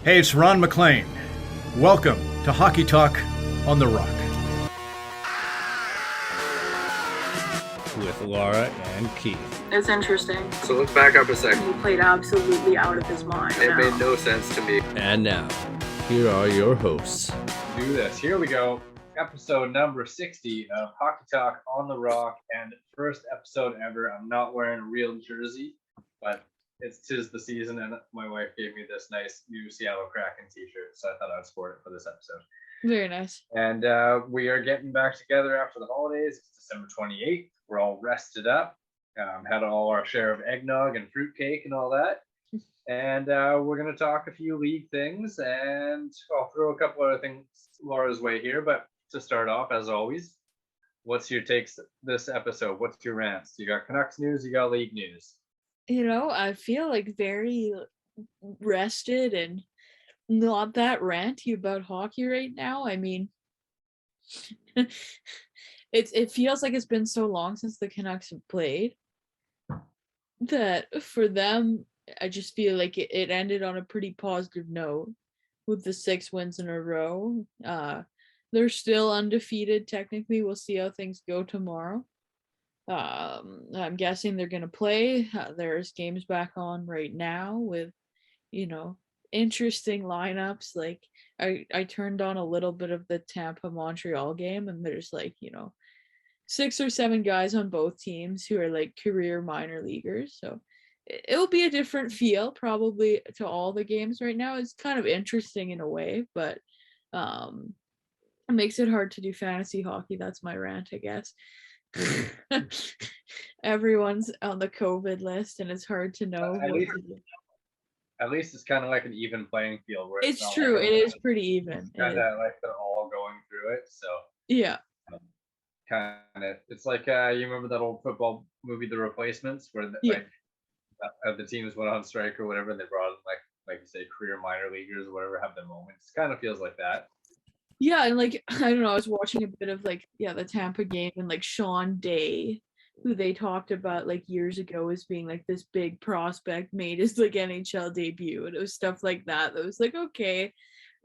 Hey, it's Ron McLean. Welcome to Hockey Talk on the Rock. With Laura and Keith. It's interesting. So let's back up a second. He played absolutely out of his mind. It made no sense to me. And now, here are your hosts. Do this. Here we go. Episode number 60 of Hockey Talk on the Rock, and first episode ever. I'm not wearing a real jersey, but tis the season, and my wife gave me this nice new Seattle Kraken t-shirt, so I thought I'd sport it for this episode. Very nice. And we are getting back together after the holidays. It's December 28th. We're all rested up. Had all our share of eggnog and fruitcake and all that. And we're going to talk a few league things, and I'll throw a couple other things Laura's way here. But to start off, as always, what's your takes this episode? What's your rants? You got Canucks news, you got league news. You know, I feel like very rested and not that ranty about hockey right now. I mean, it feels like it's been so long since the Canucks have played that for them, I just feel like it ended on a pretty positive note with the 6 wins in a row. They're still undefeated technically. We'll see how things go tomorrow. I'm guessing they're going to play. There's games back on right now with, interesting lineups. Like I turned on a little bit of the Tampa Montreal game, and there's 6 or 7 guys on both teams who are like career minor leaguers. So it'll be a different feel probably to all the games right now. It's kind of interesting in a way, but it makes it hard to do fantasy hockey. That's my rant, I guess. Everyone's on the COVID list, and it's hard to know. At least it's kind of like an even playing field. Where it's true. It is pretty even. Kind of like they're all going through it. So yeah. Kind of, it's like you remember that old football movie, The Replacements, where the teams went on strike or whatever, and they brought in like you say, career minor leaguers or whatever, have their moments. Kind of feels like that. Yeah, and I don't know, I was watching a bit of the Tampa game, and Sean Day, who they talked about years ago as being this big prospect, made his NHL debut, and it was stuff like that was okay,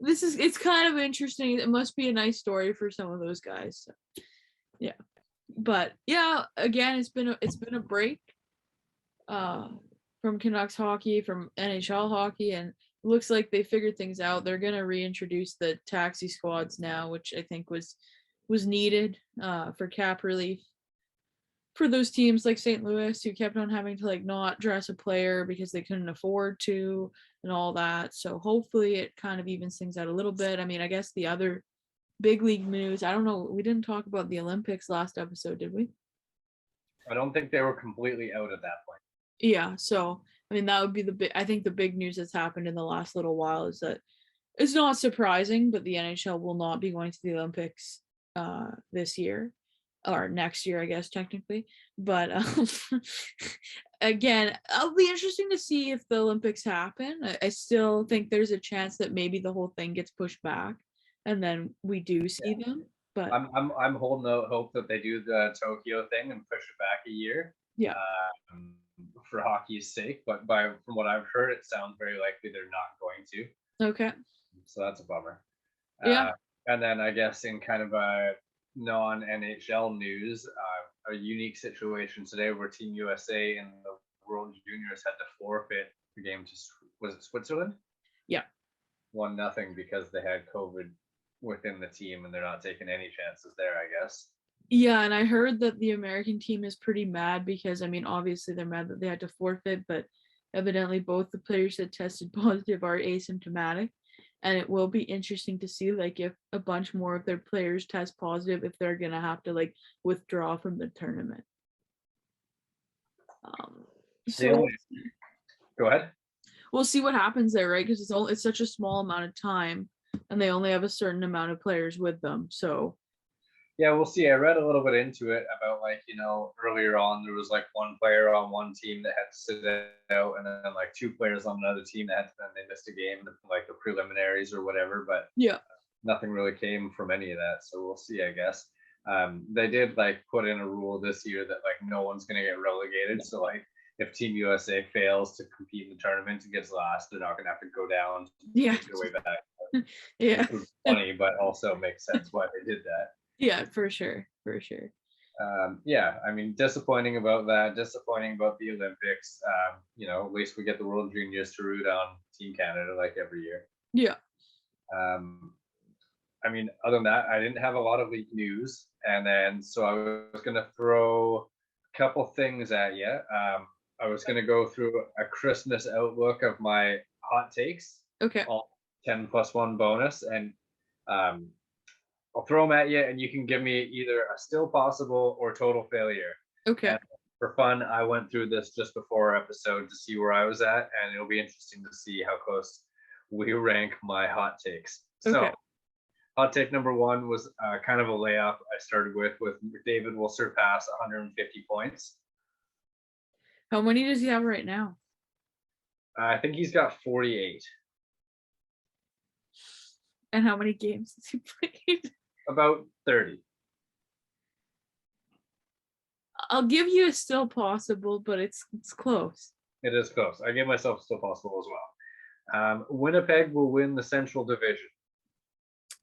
it's kind of interesting. It must be a nice story for some of those guys. So, yeah, but yeah, again, it's been a break from Canucks hockey, from NHL hockey, and it looks like they figured things out. They're going to reintroduce the taxi squads now, which I think was needed for cap relief for those teams like St. Louis, who kept on having to not dress a player because they couldn't afford to and all that. So hopefully it kind of evens things out a little bit. I mean, I guess the other big league news, I don't know, we didn't talk about the Olympics last episode, did we? I don't think they were completely out at that point. Yeah, so I mean, that would be the big news that's happened in the last little while is that it's not surprising, but the NHL will not be going to the Olympics this year, or next year, I guess, technically. But again, it'll be interesting to see if the Olympics happen. I still think there's a chance that maybe the whole thing gets pushed back, and then we do see them. But I'm holding out hope that they do the Tokyo thing and push it back a year. Yeah. For hockey's sake, but from what I've heard, it sounds very likely they're not going to. Okay. So that's a bummer. Yeah. And then I guess in kind of a non-NHL news, a unique situation today where Team USA and the World Juniors had to forfeit the game to, was it Switzerland? Yeah. 1-0 because they had COVID within the team, and they're not taking any chances there, I guess. Yeah, and I heard that the American team is pretty mad because, I mean, obviously they're mad that they had to forfeit, but evidently both the players that tested positive are asymptomatic. And it will be interesting to see, if a bunch more of their players test positive, if they're going to have to, withdraw from the tournament. Go ahead. We'll see what happens there, right? Because it's such a small amount of time, and they only have a certain amount of players with them, so... Yeah, we'll see. I read a little bit into it about earlier on there was one player on one team that had to sit out, and then 2 players on another team that they missed a game, the preliminaries or whatever. But yeah, nothing really came from any of that. So we'll see, I guess. They did put in a rule this year that no one's gonna get relegated. So if Team USA fails to compete in the tournament and gets last, they're not going to have to go down to Yeah. make their way back. Yeah. Which was funny, but also makes sense why they did that. Yeah, for sure. For sure. Yeah, I mean, disappointing about that. Disappointing about the Olympics. At least we get the World Juniors to root on Team Canada like every year. Yeah. I mean, other than that, I didn't have a lot of league news, and then so I was going to throw a couple things at you. I was going to go through a Christmas outlook of my hot takes. Okay. All 10 plus 1 bonus, and I'll throw them at you, and you can give me either a still possible or total failure. Okay. And for fun, I went through this just before our episode to see where I was at, and it'll be interesting to see how close we rank my hot takes. Okay. So, hot take number 1 was kind of a layup. I started with McDavid will surpass 150 points. How many does he have right now? I think he's got 48. And how many games has he played? About 30. I'll give you a still possible, but it's close. It is close. I give myself still possible as well. Winnipeg will win the Central Division.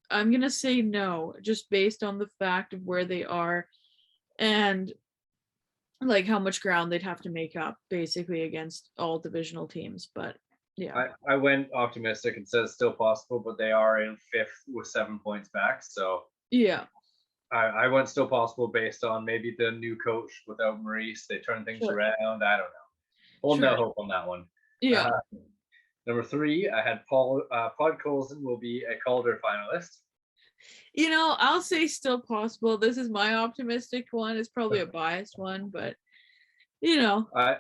I'm gonna say no, just based on the fact of where they are and like how much ground they'd have to make up basically against all divisional teams. But yeah. I went optimistic and said still possible, but they are in 5th with 7 points back. So yeah. I went still possible based on maybe the new coach without Maurice. They turn things around. I don't know. Holding out hope on that one. Yeah. Number 3, I had Podkolzin will be a Calder finalist. I'll say still possible. This is my optimistic one. It's probably a biased one, but I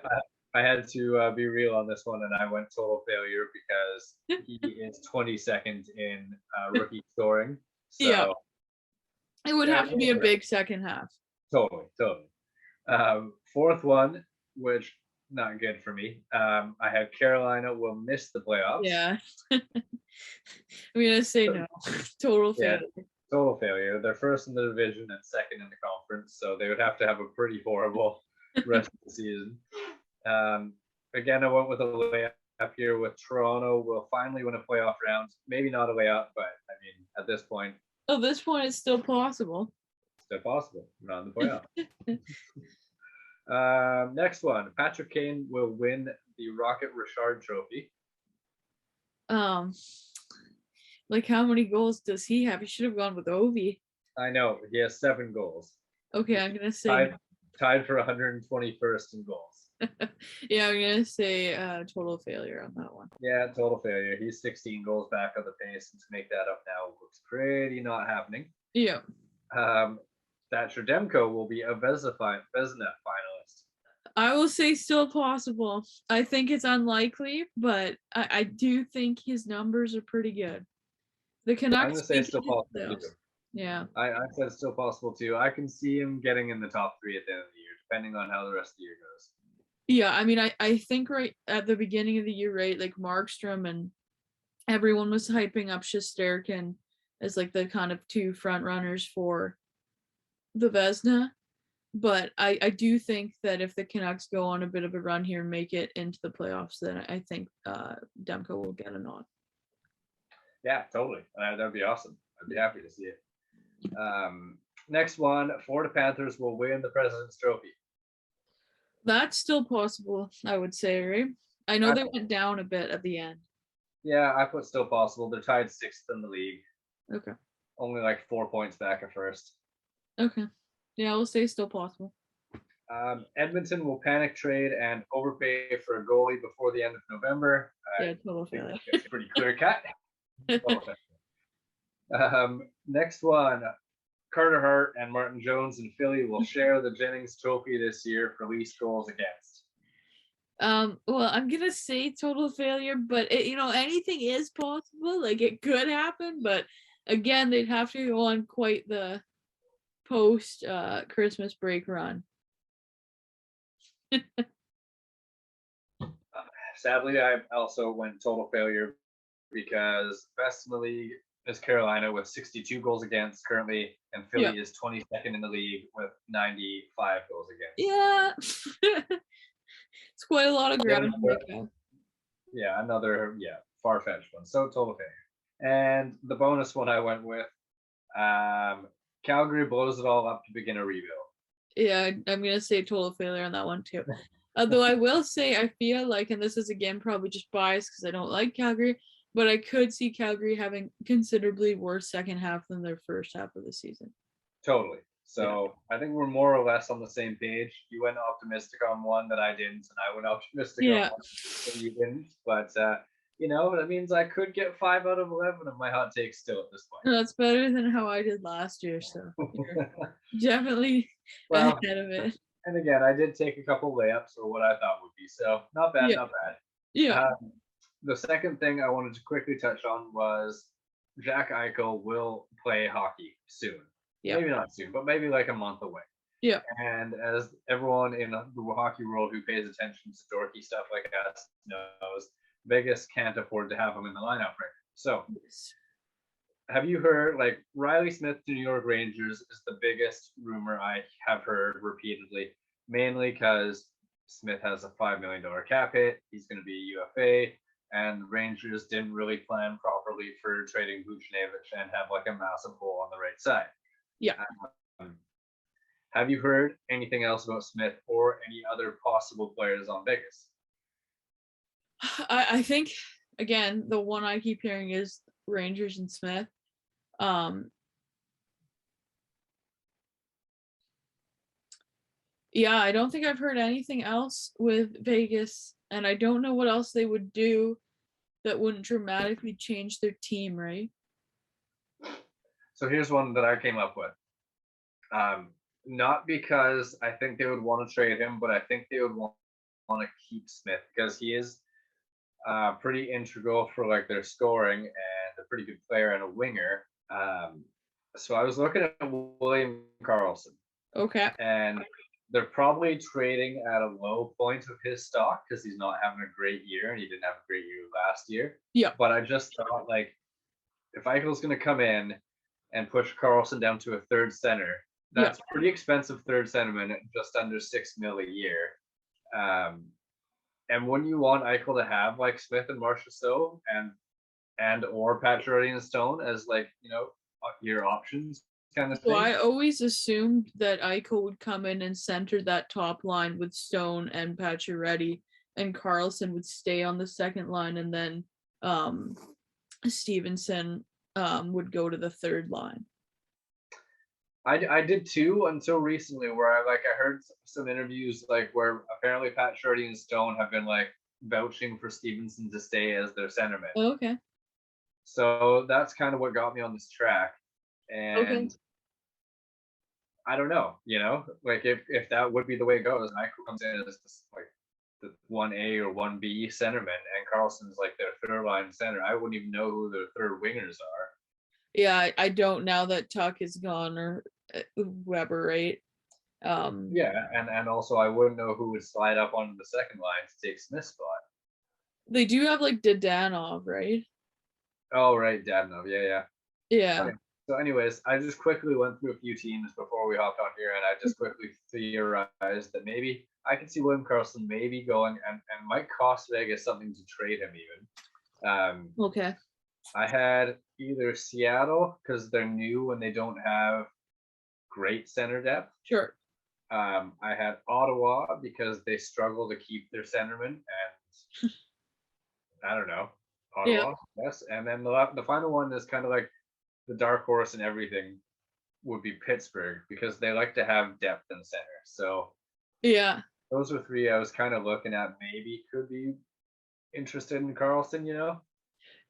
had to be real on this one, and I went total failure because he is 22nd in rookie scoring. So yeah. It would have to be a big second half. Totally. 4th one, which not good for me. I had Carolina will miss the playoffs. Yeah. I'm gonna say no. Total failure. Yeah, total failure. They're first in the division and second in the conference, so they would have to have a pretty horrible rest of the season. Again, I went with a layup here with Toronto. Will finally win a playoff round. Maybe not a layup, but I mean, at this point. At this point, it's still possible. Still possible. We're not in the playoff. Next one. Patrick Kane will win the Rocket Richard Trophy. Like how many goals does he have? He should have gone with Ovi. I know. He has 7 goals. Okay, I'm gonna say tied for 121st in goals. Yeah, I'm gonna say total failure on that one. Yeah, total failure. He's 16 goals back on the pace, and to make that up now looks pretty not happening. Yeah. Thatcher Demko will be a Vezina finalist. I will say still possible. I think it's unlikely, but I do think his numbers are pretty good. The Canucks. I'm gonna say it's still possible too. Yeah. I said it's still possible too. I can see him getting in the top 3 at the end of the year, depending on how the rest of the year goes. Yeah, I mean, I think right at the beginning of the year, right, like Markstrom and everyone was hyping up Shesterkin as like the kind of 2 front runners for the Vezina. But I do think that if the Canucks go on a bit of a run here and make it into the playoffs, then I think Demko will get a nod. Yeah, totally. That'd be awesome. I'd be happy to see it. Next one, Florida Panthers will win the President's Trophy. That's still possible, I would say, right? I know they went down a bit at the end. Yeah, I put still possible. They're tied 6th in the league. Okay. Only like 4 points back at first. Okay. Yeah, we'll say still possible. Edmonton will panic trade and overpay for a goalie before the end of November. Yeah, total failure. It's pretty clear cut. Next one, Carter Hart and Martin Jones in Philly will share the Jennings Trophy this year for least goals against. Well, I'm gonna say total failure, but anything is possible. Like it could happen, but again, they'd have to go on quite the post Christmas break run. Sadly, I also went total failure because best in the league is Carolina with 62 goals against currently, and Philly is 22nd in the league with 95 goals against. Yeah. It's quite a lot of ground to Another- make up. another far-fetched one. So total failure. And the bonus one I went with, Calgary blows it all up to begin a rebuild. Yeah, I'm gonna say total failure on that one too. Although I will say I feel like, and this is again probably just biased because I don't like Calgary, but I could see Calgary having considerably worse second half than their first half of the season. Totally. So I think we're more or less on the same page. You went optimistic on one that I didn't, and I went optimistic on Yeah. one that you didn't. But that means I could get 5 out of 11 of my hot takes still at this point. That's better than how I did last year, so you're definitely Well, ahead of it. and again, I did take a couple layups or what I thought would be. So not bad, Yeah. not bad. Yeah. The second thing I wanted to quickly touch on was Jack Eichel will play hockey soon. Yeah. Maybe not soon, but maybe like a month away. Yeah. And as everyone in the hockey world who pays attention to dorky stuff like us knows, Vegas can't afford to have him in the lineup right now. So have you heard, like, Riley Smith to New York Rangers is the biggest rumor I have heard repeatedly, mainly because Smith has a $5 million cap hit. He's going to be a UFA, and the Rangers didn't really plan properly for trading Vucinovic and have like a massive hole on the right side. Yeah. Have you heard anything else about Smith or any other possible players on Vegas? I think again the one I keep hearing is Rangers and Smith. Yeah, I don't think I've heard anything else with Vegas, and I don't know what else they would do that wouldn't dramatically change their team, right? So here's one that I came up with. Not because I think they would want to trade him, but I think they would want to keep Smith because he is pretty integral for like their scoring and a pretty good player and a winger. So I was looking at William Karlsson. Okay. And they're probably trading at a low point of his stock because he's not having a great year and he didn't have a great year last year. Yeah. But I just thought, like, if Eichel's going to come in and push Karlsson down to a third center, that's pretty expensive third centerman at just under $6 million a year. And wouldn't you want Eichel to have like Smith and Marchessault and or Pacioretty and Stone as like, your options kind of thing? So I always assumed that Eichel would come in and center that top line with Stone and Pacioretty, and Karlsson would stay on the second line, and then Stevenson would go to the third line. I did too until recently, where I heard some interviews like where apparently Pacioretty and Stone have been like vouching for Stevenson to stay as their centerman. Oh, okay. So that's kind of what got me on this track, and Okay. I don't know, like if that would be the way it goes, and Eichel comes in as this, like the 1A or 1B centerman, and Karlsson's like their third line center, I wouldn't even know who their third wingers are. Yeah, I don't now that Tuck is gone or Weber, right? Yeah, and also I wouldn't know who would slide up onto the second line to take Smith's spot. They do have like Dadonov, right? Oh, right, Dadonov. Yeah. Yeah. Okay. So anyways, I just quickly went through a few teams before we hopped on here, and I just quickly theorized that maybe I could see William Karlsson maybe going and might cost Vegas something to trade him even. Okay. I had either Seattle because they're new and they don't have great center depth. Sure. I had Ottawa because they struggle to keep their centerman, and I don't know, Ottawa, yes. And then the final one is kind of like the dark horse and everything would be Pittsburgh because they like to have depth in center. So yeah, those are three I was kind of looking at. Maybe could be interested in Karlsson,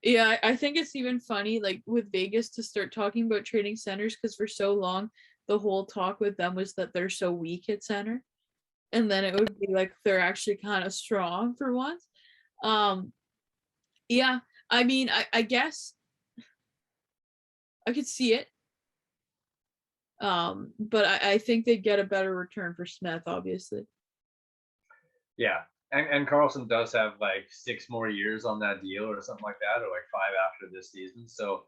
Yeah, I think it's even funny, like with Vegas, to start talking about trading centers because for so long the whole talk with them was that they're so weak at center, and then it would be like they're actually kind of strong for once. Yeah, I mean, I guess I could see it, but I think they'd get a better return for Smith, obviously. Yeah, and Karlsson does have like 6 more years on that deal or something like that, or like 5 after this season. So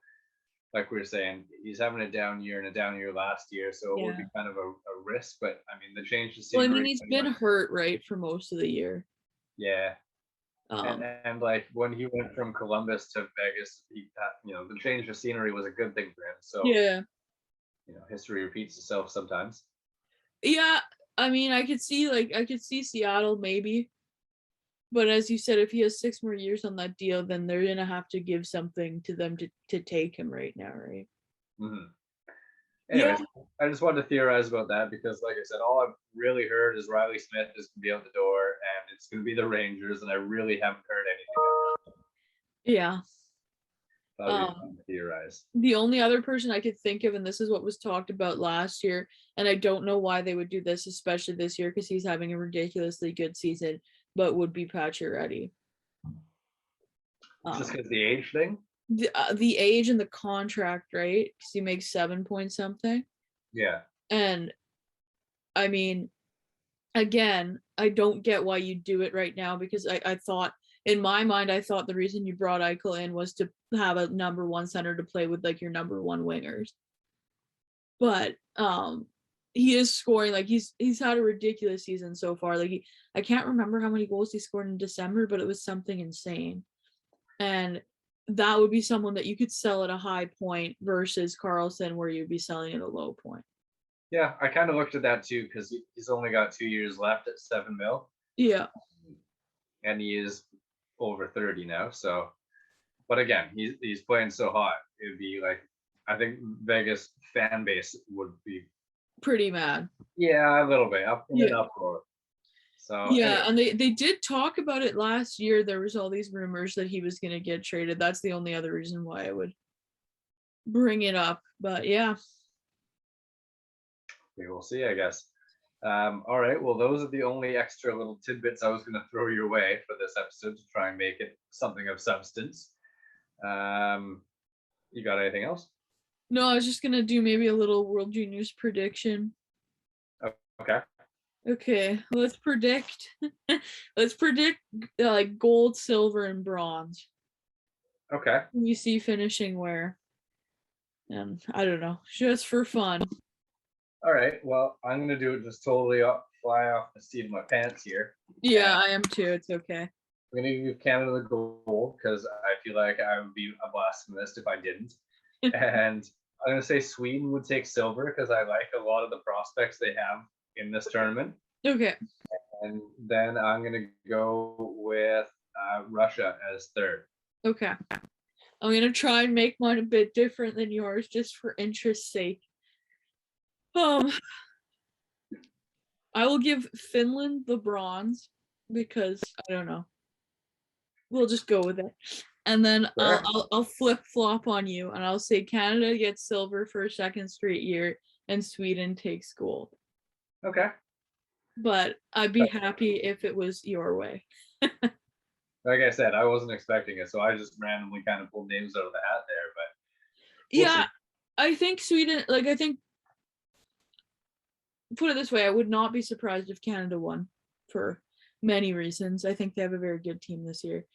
like we were saying, he's having a down year and a down year last year, so it would be Yeah. kind of a risk. But I mean, the change to Well, I scenery. mean, he's been hurt, right, for most of the year. Yeah, Um, and like when he went from Columbus to Vegas, the change of scenery was a good thing for him. So yeah. history repeats itself sometimes. Yeah, I mean, I could see Seattle maybe. But as you said, if he has 6 more years on that deal, then they're gonna have to give something to them to take him right now, right? Mm-hmm. Yeah. Anyways, I just wanted to theorize about that because, like I said, all I've really heard is Riley Smith is going to be out the door and it's going to be the Rangers, and I really haven't heard anything else. Yeah. That would be fun to theorize. The only other person I could think of, and this is what was talked about last year, and I don't know why they would do this, especially this year, because he's having a ridiculously good season, but would be Pacioretty. Just because the age thing? The age and the contract, right? Because he makes 7 point something. Yeah. And I mean, again, I don't get why you do it right now, because I thought, in my mind, I thought the reason you brought Eichel in was to have a number one center to play with, like, your number one wingers. But he is scoring, like, he's had a ridiculous season so far. Like, I can't remember how many goals he scored in December, but it was something insane. And that would be someone that you could sell at a high point versus Carlson, where you'd be selling at a low point. Yeah, I kind of looked at that too because he's only got 2 years left at $7 million. Yeah. And he is over 30 now. So, but again, he's playing so hot. It would be like, I think Vegas fan base would be pretty mad. Yeah, a little bit up in an uproar. So yeah, anyway. And they did talk about it last year. There was all these rumors that he was going to get traded. That's the only other reason why I would bring it up. But yeah. We will see, I guess. All right. Well, those are the only extra little tidbits I was going to throw your way for this episode to try and make it something of substance. You got anything else? No, I was just going to do maybe a little World Juniors prediction. Okay. Okay, let's predict. Let's predict like gold, silver, and bronze. Okay. You see finishing where? And I don't know, just for fun. All right. Well, I'm gonna do it just totally fly off the seat of my pants here. Yeah, I am too. It's okay. I'm gonna give Canada the gold because I feel like I would be a blasphemist if I didn't. And I'm gonna say Sweden would take silver because I like a lot of the prospects they have in this tournament. Okay. And then I'm gonna go with Russia as third. Okay. I'm gonna try and make mine a bit different than yours, just for interest's sake. I will give Finland the bronze because I don't know. We'll just go with it. And then Sure. I'll flip flop on you, and I'll say Canada gets silver for a second straight year, and Sweden takes gold. Okay. But I'd be happy if it was your way. Like I said, I wasn't expecting it, so I just randomly kind of pulled names out of the hat there. But yeah, I think Sweden. Like, I think, put it this way, I would not be surprised if Canada won for many reasons. I think they have a very good team this year.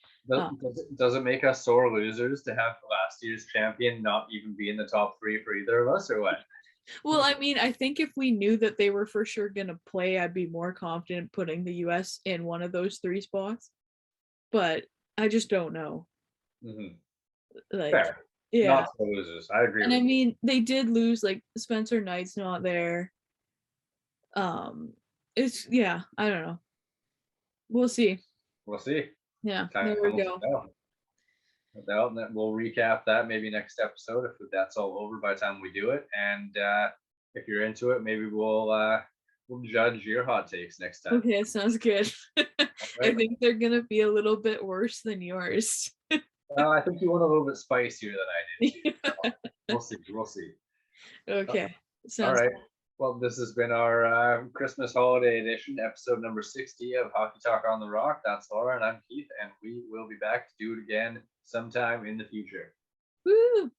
Does it make us sore losers to have last year's champion not even be in the top three for either of us, or what? Well, I mean, I think if we knew that they were for sure going to play, I'd be more confident putting the U.S. in one of those three spots. But I just don't know. Mm-hmm. Like, fair. Yeah. Not sore losers. I agree. And I mean, they did lose, like, Spencer Knight's not there. It's, yeah, I don't know. We'll see. We'll see. Yeah, there we go. Well, we'll recap that maybe next episode if that's all over by the time we do it. And if you're into it, maybe we'll judge your hot takes next time. Okay, sounds good. Right. I think they're gonna be a little bit worse than yours. I think you went a little bit spicier than I did. So we'll see. Okay. Sounds all right. good. Well, this has been our Christmas holiday edition, episode number 60 of Hockey Talk on the Rock. That's Laura and I'm Keith, and we will be back to do it again sometime in the future. Woo!